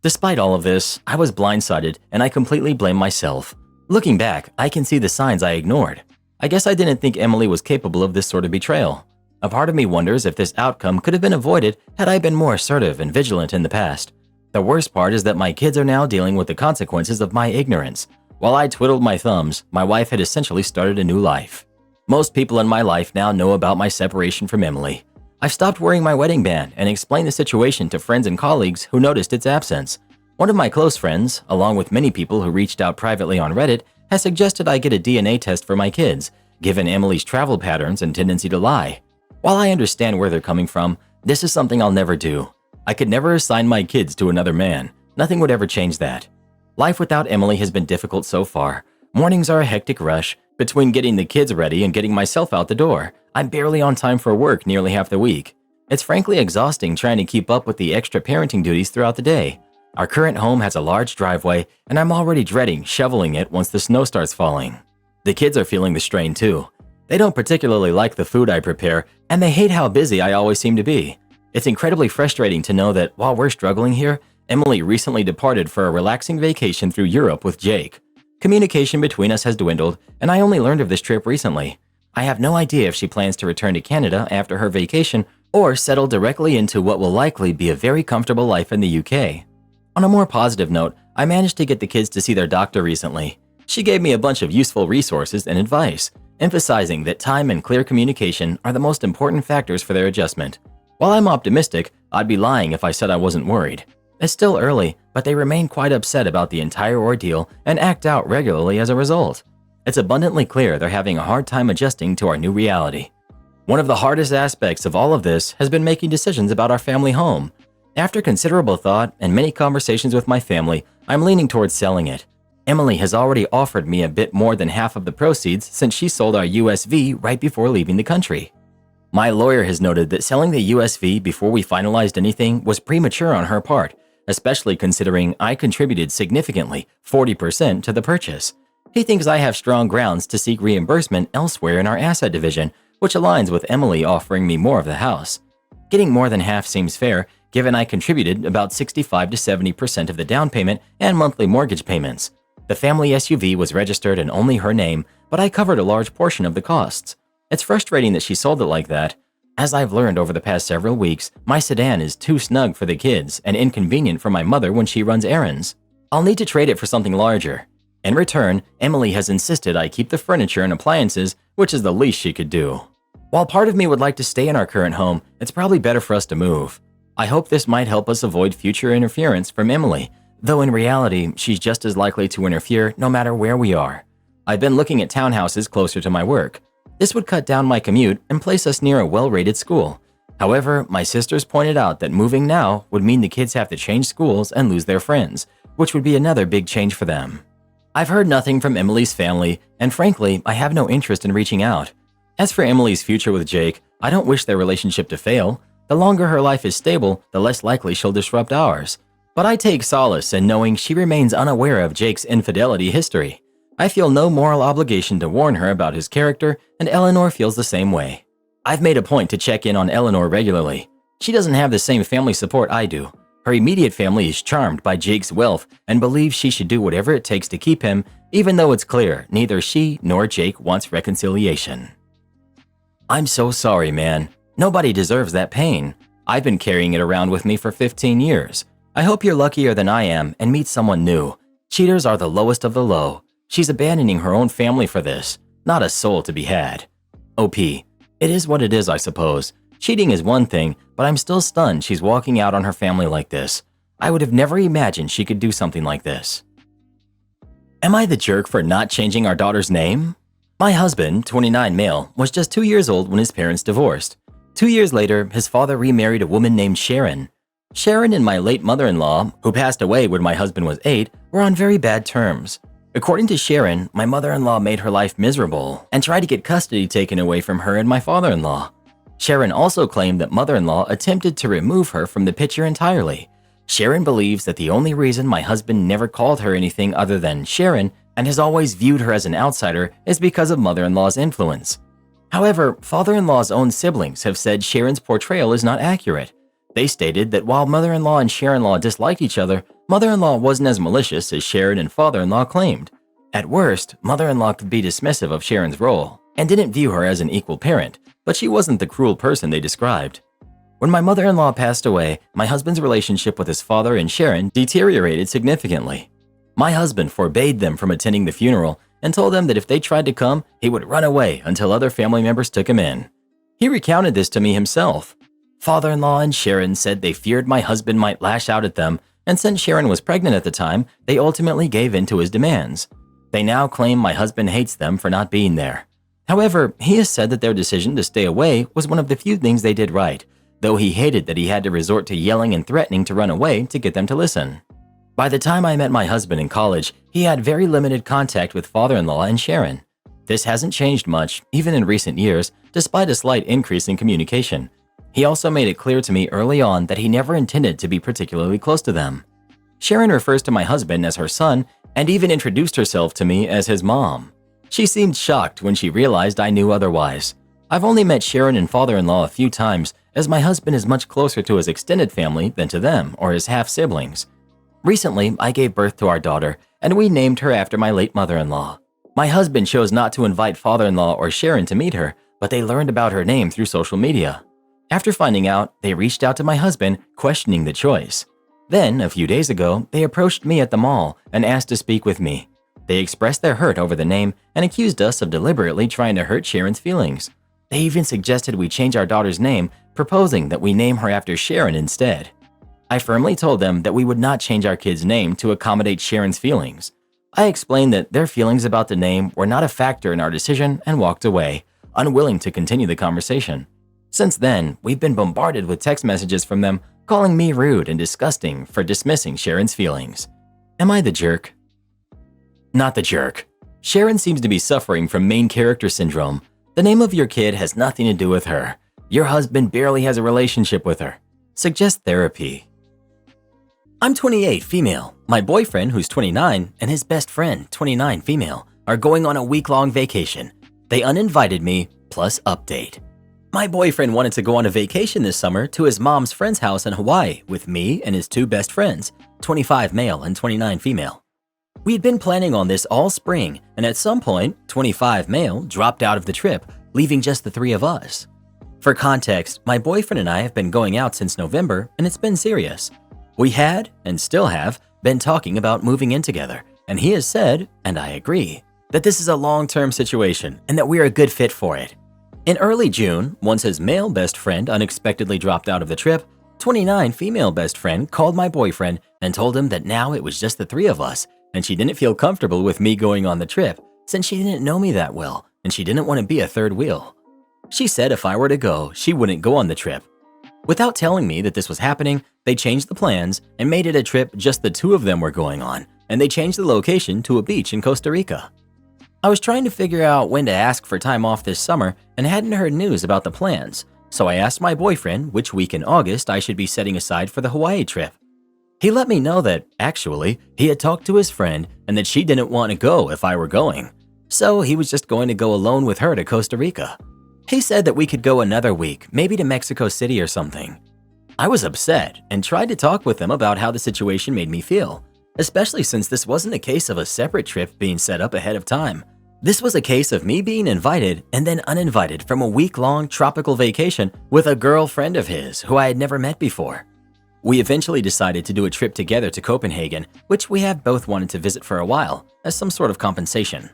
Despite all of this, I was blindsided and I completely blame myself. Looking back, I can see the signs I ignored. I guess I didn't think Emily was capable of this sort of betrayal. A part of me wonders if this outcome could have been avoided had I been more assertive and vigilant in the past. The worst part is that my kids are now dealing with the consequences of my ignorance. While I twiddled my thumbs, my wife had essentially started a new life. Most people in my life now know about my separation from Emily. I've stopped wearing my wedding band and explained the situation to friends and colleagues who noticed its absence. One of my close friends, along with many people who reached out privately on Reddit, has suggested I get a DNA test for my kids, given Emily's travel patterns and tendency to lie. While I understand where they're coming from, this is something I'll never do. I could never assign my kids to another man. Nothing would ever change that. Life without Emily has been difficult so far. Mornings are a hectic rush. Between getting the kids ready and getting myself out the door, I'm barely on time for work nearly half the week. It's frankly exhausting trying to keep up with the extra parenting duties throughout the day. Our current home has a large driveway, and I'm already dreading shoveling it once the snow starts falling. The kids are feeling the strain too. They don't particularly like the food I prepare, and they hate how busy I always seem to be. It's incredibly frustrating to know that while we're struggling here, Emily recently departed for a relaxing vacation through Europe with Jake. Communication between us has dwindled, and I only learned of this trip recently. I have no idea if she plans to return to Canada after her vacation or settle directly into what will likely be a very comfortable life in the UK. On a more positive note, I managed to get the kids to see their doctor recently. She gave me a bunch of useful resources and advice, emphasizing that time and clear communication are the most important factors for their adjustment. While I'm optimistic, I'd be lying if I said I wasn't worried. It's still early, but they remain quite upset about the entire ordeal and act out regularly as a result. It's abundantly clear they're having a hard time adjusting to our new reality. One of the hardest aspects of all of this has been making decisions about our family home. After considerable thought and many conversations with my family, I'm leaning towards selling it. Emily has already offered me a bit more than half of the proceeds since she sold our USV right before leaving the country. My lawyer has noted that selling the USV before we finalized anything was premature on her part, especially considering I contributed significantly, 40%, to the purchase. He thinks I have strong grounds to seek reimbursement elsewhere in our asset division, which aligns with Emily offering me more of the house. Getting more than half seems fair, given I contributed about 65 to 70% of the down payment and monthly mortgage payments. The family SUV was registered in only her name, but I covered a large portion of the costs. It's frustrating that she sold it like that. As I've learned over the past several weeks, my sedan is too snug for the kids and inconvenient for my mother when she runs errands. I'll need to trade it for something larger. In return, Emily has insisted I keep the furniture and appliances, which is the least she could do. While part of me would like to stay in our current home, it's probably better for us to move. I hope this might help us avoid future interference from Emily, though in reality, she's just as likely to interfere no matter where we are. I've been looking at townhouses closer to my work. This would cut down my commute and place us near a well-rated school. However, my sisters pointed out that moving now would mean the kids have to change schools and lose their friends, which would be another big change for them. I've heard nothing from Emily's family, and frankly, I have no interest in reaching out. As for Emily's future with Jake, I don't wish their relationship to fail. The longer her life is stable, the less likely she'll disrupt ours. But I take solace in knowing she remains unaware of Jake's infidelity history. I feel no moral obligation to warn her about his character, and Eleanor feels the same way. I've made a point to check in on Eleanor regularly. She doesn't have the same family support I do. Her immediate family is charmed by Jake's wealth and believes she should do whatever it takes to keep him, even though it's clear neither she nor Jake wants reconciliation. I'm so sorry, man. Nobody deserves that pain. I've been carrying it around with me for 15 years. I hope you're luckier than I am and meet someone new. Cheaters are the lowest of the low. She's abandoning her own family for this. Not a soul to be had. OP. It is what it is, I suppose. Cheating is one thing, but I'm still stunned she's walking out on her family like this. I would have never imagined she could do something like this. Am I the jerk for not changing our daughter's name? My husband, 29 male, was just 2 years old when his parents divorced. 2 years later, his father remarried a woman named Sharon. Sharon and my late mother-in-law, who passed away when my husband was 8, were on very bad terms. According to Sharon, my mother-in-law made her life miserable and tried to get custody taken away from her and my father-in-law. Sharon also claimed that mother-in-law attempted to remove her from the picture entirely. Sharon believes that the only reason my husband never called her anything other than Sharon and has always viewed her as an outsider is because of mother-in-law's influence. However, father-in-law's own siblings have said Sharon's portrayal is not accurate. They stated that while mother-in-law and Sharon-in-law disliked each other, mother-in-law wasn't as malicious as Sharon and father-in-law claimed. At worst, mother-in-law could be dismissive of Sharon's role and didn't view her as an equal parent, but she wasn't the cruel person they described. When my mother-in-law passed away, my husband's relationship with his father and Sharon deteriorated significantly. My husband forbade them from attending the funeral and told them that if they tried to come, he would run away until other family members took him in. He recounted this to me himself. Father-in-law and Sharon said they feared my husband might lash out at them, and since Sharon was pregnant at the time, they ultimately gave in to his demands. They now claim my husband hates them for not being there. However, he has said that their decision to stay away was one of the few things they did right, though he hated that he had to resort to yelling and threatening to run away to get them to listen. By the time I met my husband in college, he had very limited contact with father-in-law and Sharon. This hasn't changed much, even in recent years, despite a slight increase in communication. He also made it clear to me early on that he never intended to be particularly close to them. Sharon refers to my husband as her son and even introduced herself to me as his mom. She seemed shocked when she realized I knew otherwise. I've only met Sharon and father-in-law a few times, as my husband is much closer to his extended family than to them or his half-siblings. Recently, I gave birth to our daughter, and we named her after my late mother-in-law. My husband chose not to invite father-in-law or Sharon to meet her, but they learned about her name through social media. After finding out, they reached out to my husband, questioning the choice. Then, a few days ago, they approached me at the mall and asked to speak with me. They expressed their hurt over the name and accused us of deliberately trying to hurt Sharon's feelings. They even suggested we change our daughter's name, proposing that we name her after Sharon instead. I firmly told them that we would not change our kid's name to accommodate Sharon's feelings. I explained that their feelings about the name were not a factor in our decision and walked away, unwilling to continue the conversation. Since then, we've been bombarded with text messages from them calling me rude and disgusting for dismissing Sharon's feelings. Am I the jerk? Not the jerk. Sharon seems to be suffering from main character syndrome. The name of your kid has nothing to do with her. Your husband barely has a relationship with her. Suggest therapy. I'm 28, female. My boyfriend, who's 29, and his best friend, 29, female, are going on a week-long vacation. They uninvited me, plus update. My boyfriend wanted to go on a vacation this summer to his mom's friend's house in Hawaii with me and his two best friends, 25 male and 29 female. We had been planning on this all spring, and at some point, 25 male dropped out of the trip, leaving just the three of us. For context, my boyfriend and I have been going out since November, and it's been serious. We had, and still have, been talking about moving in together, and he has said, and I agree, that this is a long-term situation and that we're a good fit for it. In early June, once his male best friend unexpectedly dropped out of the trip, 29 female best friend called my boyfriend and told him that now it was just the three of us, and she didn't feel comfortable with me going on the trip since she didn't know me that well and she didn't want to be a third wheel. She said if I were to go, she wouldn't go on the trip. Without telling me that this was happening, they changed the plans and made it a trip just the two of them were going on, and they changed the location to a beach in Costa Rica. I was trying to figure out when to ask for time off this summer and hadn't heard news about the plans, so I asked my boyfriend which week in August I should be setting aside for the Hawaii trip. He let me know that, actually, he had talked to his friend and that she didn't want to go if I were going. So he was just going to go alone with her to Costa Rica. He said that we could go another week, maybe to Mexico City or something. I was upset and tried to talk with him about how the situation made me feel, especially since this wasn't a case of a separate trip being set up ahead of time. This was a case of me being invited and then uninvited from a week-long tropical vacation with a girlfriend of his who I had never met before. We eventually decided to do a trip together to Copenhagen, which we have both wanted to visit for a while, as some sort of compensation.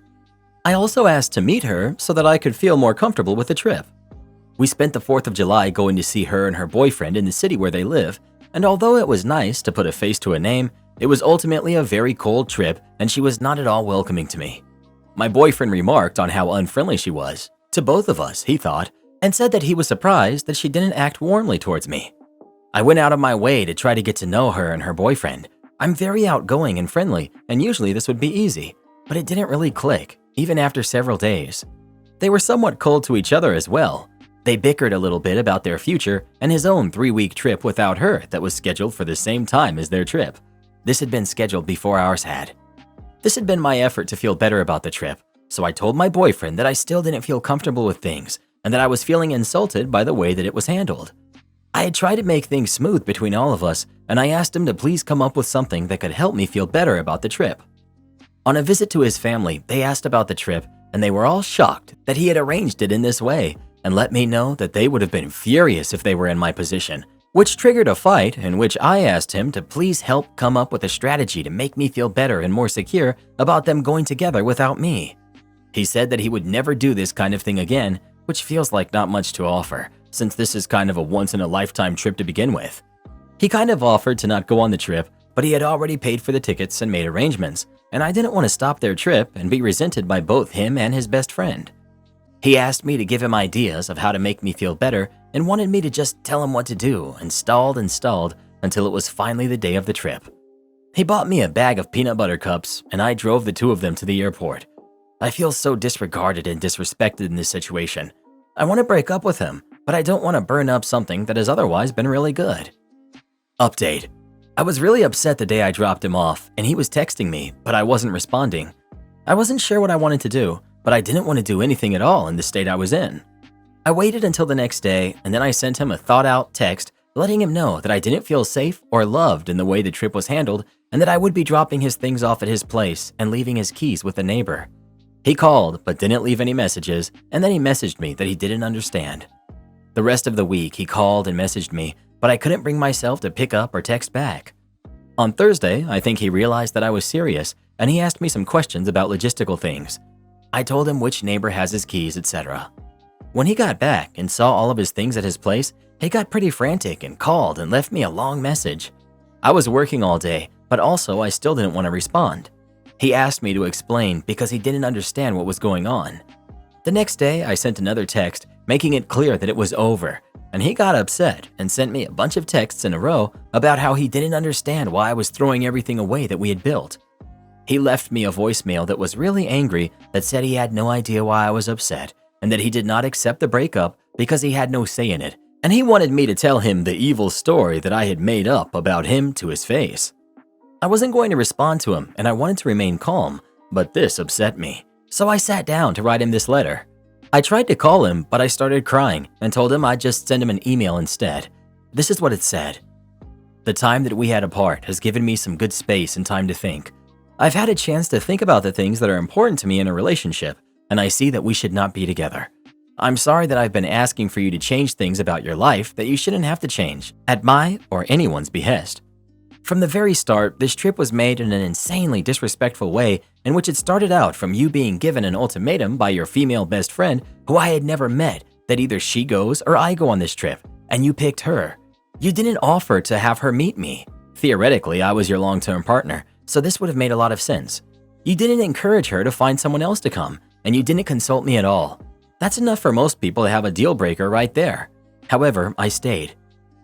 I also asked to meet her so that I could feel more comfortable with the trip. We spent the 4th of July going to see her and her boyfriend in the city where they live, and although it was nice to put a face to a name, it was ultimately a very cold trip and she was not at all welcoming to me. My boyfriend remarked on how unfriendly she was, to both of us, he thought, and said that he was surprised that she didn't act warmly towards me. I went out of my way to try to get to know her and her boyfriend. I'm very outgoing and friendly, and usually this would be easy, but it didn't really click, even after several days. They were somewhat cold to each other as well. They bickered a little bit about their future and his own 3-week trip without her that was scheduled for the same time as their trip. This had been scheduled before ours had. This had been my effort to feel better about the trip, so I told my boyfriend that I still didn't feel comfortable with things and that I was feeling insulted by the way that it was handled. I had tried to make things smooth between all of us, and I asked him to please come up with something that could help me feel better about the trip. On a visit to his family, they asked about the trip, and they were all shocked that he had arranged it in this way and let me know that they would have been furious if they were in my position, which triggered a fight in which I asked him to please help come up with a strategy to make me feel better and more secure about them going together without me. He said that he would never do this kind of thing again, which feels like not much to offer, since this is kind of a once-in-a-lifetime trip to begin with. He kind of offered to not go on the trip, but he had already paid for the tickets and made arrangements, and I didn't want to stop their trip and be resented by both him and his best friend. He asked me to give him ideas of how to make me feel better and wanted me to just tell him what to do, and stalled until it was finally the day of the trip. He bought me a bag of peanut butter cups, and I drove the two of them to the airport. I feel so disregarded and disrespected in this situation. I want to break up with him, but I don't want to burn up something that has otherwise been really good. Update. I was really upset the day I dropped him off, and he was texting me, but I wasn't responding. I wasn't sure what I wanted to do, but I didn't want to do anything at all in the state I was in. I waited until the next day, and then I sent him a thought-out text letting him know that I didn't feel safe or loved in the way the trip was handled and that I would be dropping his things off at his place and leaving his keys with a neighbor. He called but didn't leave any messages, and then he messaged me that he didn't understand. The rest of the week, he called and messaged me, but I couldn't bring myself to pick up or text back. On Thursday, I think he realized that I was serious, and he asked me some questions about logistical things. I told him which neighbor has his keys, etc. When he got back and saw all of his things at his place, he got pretty frantic and called and left me a long message. I was working all day, but also I still didn't want to respond. He asked me to explain because he didn't understand what was going on. The next day, I sent another text making it clear that it was over, and he got upset and sent me a bunch of texts in a row about how he didn't understand why I was throwing everything away that we had built. He left me a voicemail that was really angry that said he had no idea why I was upset and that he did not accept the breakup because he had no say in it, and he wanted me to tell him the evil story that I had made up about him to his face. I wasn't going to respond to him and I wanted to remain calm, but this upset me, so I sat down to write him this letter. I tried to call him, but I started crying and told him I'd just send him an email instead. This is what it said. The time that we had apart has given me some good space and time to think. I've had a chance to think about the things that are important to me in a relationship, and I see that we should not be together. I'm sorry that I've been asking for you to change things about your life that you shouldn't have to change, at my or anyone's behest. From the very start, this trip was made in an insanely disrespectful way in which it started out from you being given an ultimatum by your female best friend who I had never met that either she goes or I go on this trip, and you picked her. You didn't offer to have her meet me. Theoretically, I was your long-term partner, so this would have made a lot of sense. You didn't encourage her to find someone else to come, and you didn't consult me at all. That's enough for most people to have a deal breaker right there. However, I stayed.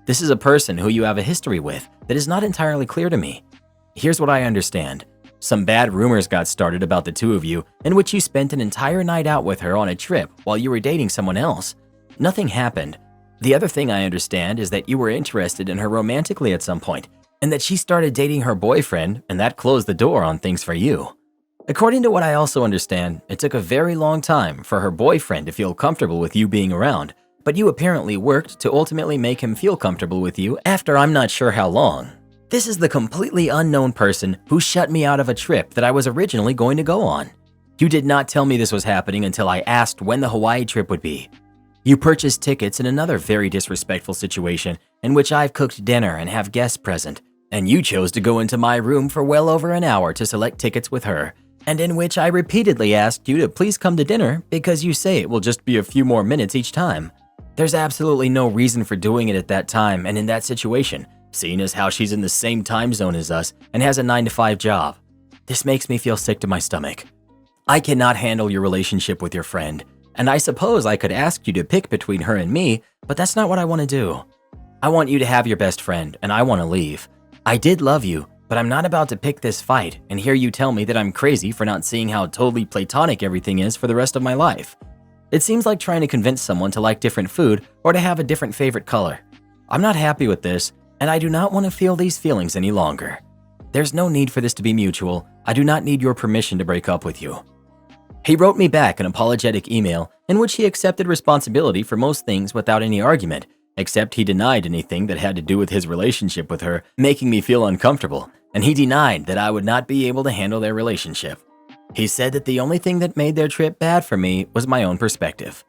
This is a person who you have a history with that is not entirely clear to me. Here's what I understand. Some bad rumors got started about the two of you in which you spent an entire night out with her on a trip while you were dating someone else. Nothing happened. The other thing I understand is that you were interested in her romantically at some point, and that she started dating her boyfriend and that closed the door on things for you. According to what I also understand, it took a very long time for her boyfriend to feel comfortable with you being around, but you apparently worked to ultimately make him feel comfortable with you after I'm not sure how long. This is the completely unknown person who shut me out of a trip that I was originally going to go on. You did not tell me this was happening until I asked when the Hawaii trip would be. You purchased tickets in another very disrespectful situation in which I've cooked dinner and have guests present, and you chose to go into my room for well over an hour to select tickets with her, and in which I repeatedly asked you to please come to dinner because you say it will just be a few more minutes each time. There's absolutely no reason for doing it at that time and in that situation, seeing as how she's in the same time zone as us and has a 9-to-5 job. This makes me feel sick to my stomach. I cannot handle your relationship with your friend, and I suppose I could ask you to pick between her and me, but that's not what I want to do. I want you to have your best friend, and I want to leave. I did love you, but I'm not about to pick this fight and hear you tell me that I'm crazy for not seeing how totally platonic everything is for the rest of my life. It seems like trying to convince someone to like different food or to have a different favorite color. I'm not happy with this, and I do not want to feel these feelings any longer. There's no need for this to be mutual. I do not need your permission to break up with you. He wrote me back an apologetic email in which he accepted responsibility for most things without any argument, except he denied anything that had to do with his relationship with her, making me feel uncomfortable, and he denied that I would not be able to handle their relationship. He said that the only thing that made their trip bad for me was my own perspective.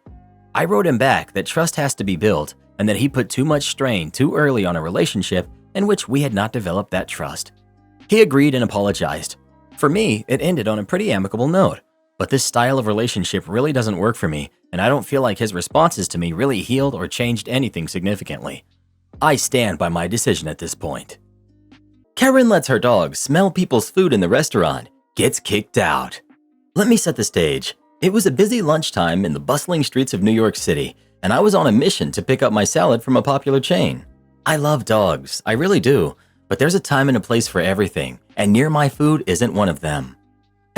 I wrote him back that trust has to be built and that he put too much strain too early on a relationship in which we had not developed that trust. He agreed and apologized. For me, it ended on a pretty amicable note, but this style of relationship really doesn't work for me, and I don't feel like his responses to me really healed or changed anything significantly. I stand by my decision at this point. Karen lets her dog smell people's food in the restaurant, gets kicked out. Let me set the stage. It was a busy lunchtime in the bustling streets of New York City, and I was on a mission to pick up my salad from a popular chain. I love dogs, I really do, but there's a time and a place for everything, and near my food isn't one of them.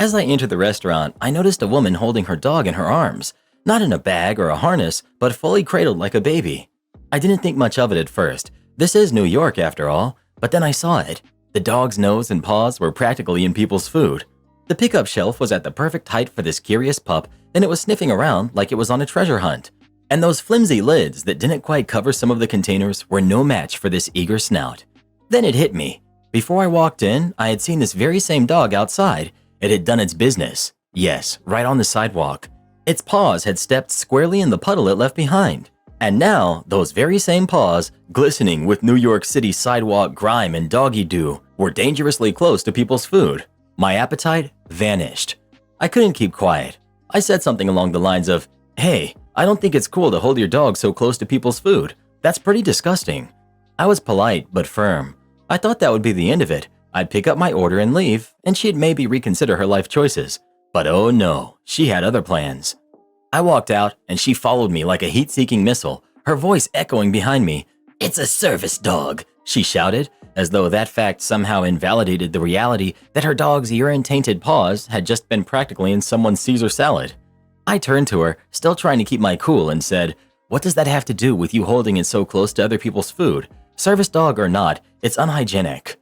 As I entered the restaurant, I noticed a woman holding her dog in her arms, not in a bag or a harness, but fully cradled like a baby. I didn't think much of it at first. This is New York after all, but then I saw it. The dog's nose and paws were practically in people's food. The pickup shelf was at the perfect height for this curious pup, and it was sniffing around like it was on a treasure hunt. And those flimsy lids that didn't quite cover some of the containers were no match for this eager snout. Then it hit me. Before I walked in, I had seen this very same dog outside. It had done its business. Yes, right on the sidewalk. Its paws had stepped squarely in the puddle it left behind. And now, those very same paws, glistening with New York City sidewalk grime and doggy dew, were dangerously close to people's food. My appetite vanished. I couldn't keep quiet. I said something along the lines of, "Hey, I don't think it's cool to hold your dog so close to people's food. That's pretty disgusting." I was polite but firm. I thought that would be the end of it. I'd pick up my order and leave, and she'd maybe reconsider her life choices. But oh no, she had other plans. I walked out, and she followed me like a heat-seeking missile, her voice echoing behind me. "It's a service dog," she shouted, as though that fact somehow invalidated the reality that her dog's urine-tainted paws had just been practically in someone's Caesar salad. I turned to her, still trying to keep my cool, and said, "What does that have to do with you holding it so close to other people's food? Service dog or not, it's unhygienic."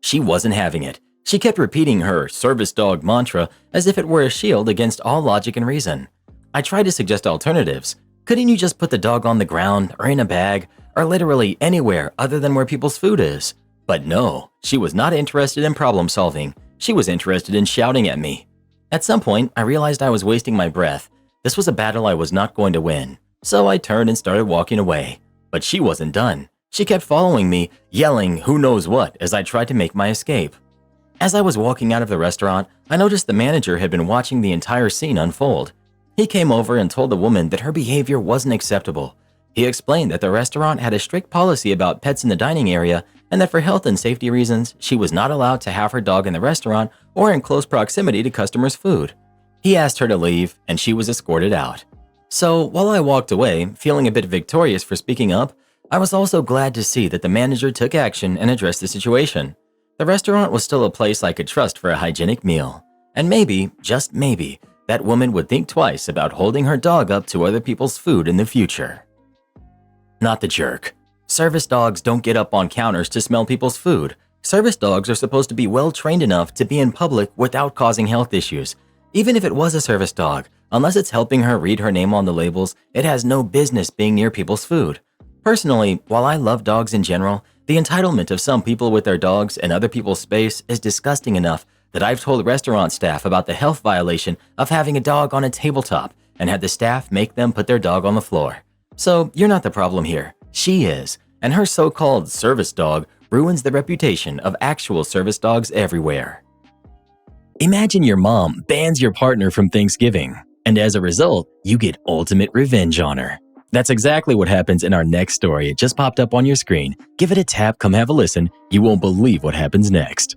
She wasn't having it. She kept repeating her service dog mantra as if it were a shield against all logic and reason. I tried to suggest alternatives. Couldn't you just put the dog on the ground or in a bag or literally anywhere other than where people's food is? But no, she was not interested in problem solving. She was interested in shouting at me. At some point, I realized I was wasting my breath. This was a battle I was not going to win. So I turned and started walking away. But she wasn't done. She kept following me, yelling who knows what as I tried to make my escape. As I was walking out of the restaurant, I noticed the manager had been watching the entire scene unfold. He came over and told the woman that her behavior wasn't acceptable. He explained that the restaurant had a strict policy about pets in the dining area and that for health and safety reasons, she was not allowed to have her dog in the restaurant or in close proximity to customers' food. He asked her to leave, and she was escorted out. So while I walked away, feeling a bit victorious for speaking up, I was also glad to see that the manager took action and addressed the situation. The restaurant was still a place I could trust for a hygienic meal. And maybe, just maybe, that woman would think twice about holding her dog up to other people's food in the future. Not the jerk. Service dogs don't get up on counters to smell people's food. Service dogs are supposed to be well trained enough to be in public without causing health issues. Even if it was a service dog, unless it's helping her read her name on the labels, it has no business being near people's food. Personally, while I love dogs in general, the entitlement of some people with their dogs in other people's space is disgusting enough that I've told restaurant staff about the health violation of having a dog on a tabletop and had the staff make them put their dog on the floor. So you're not the problem here. She is, and her so-called service dog ruins the reputation of actual service dogs everywhere. Imagine your mom bans your partner from Thanksgiving, and as a result, you get ultimate revenge on her. That's exactly what happens in our next story. It just popped up on your screen. Give it a tap, come have a listen. You won't believe what happens next.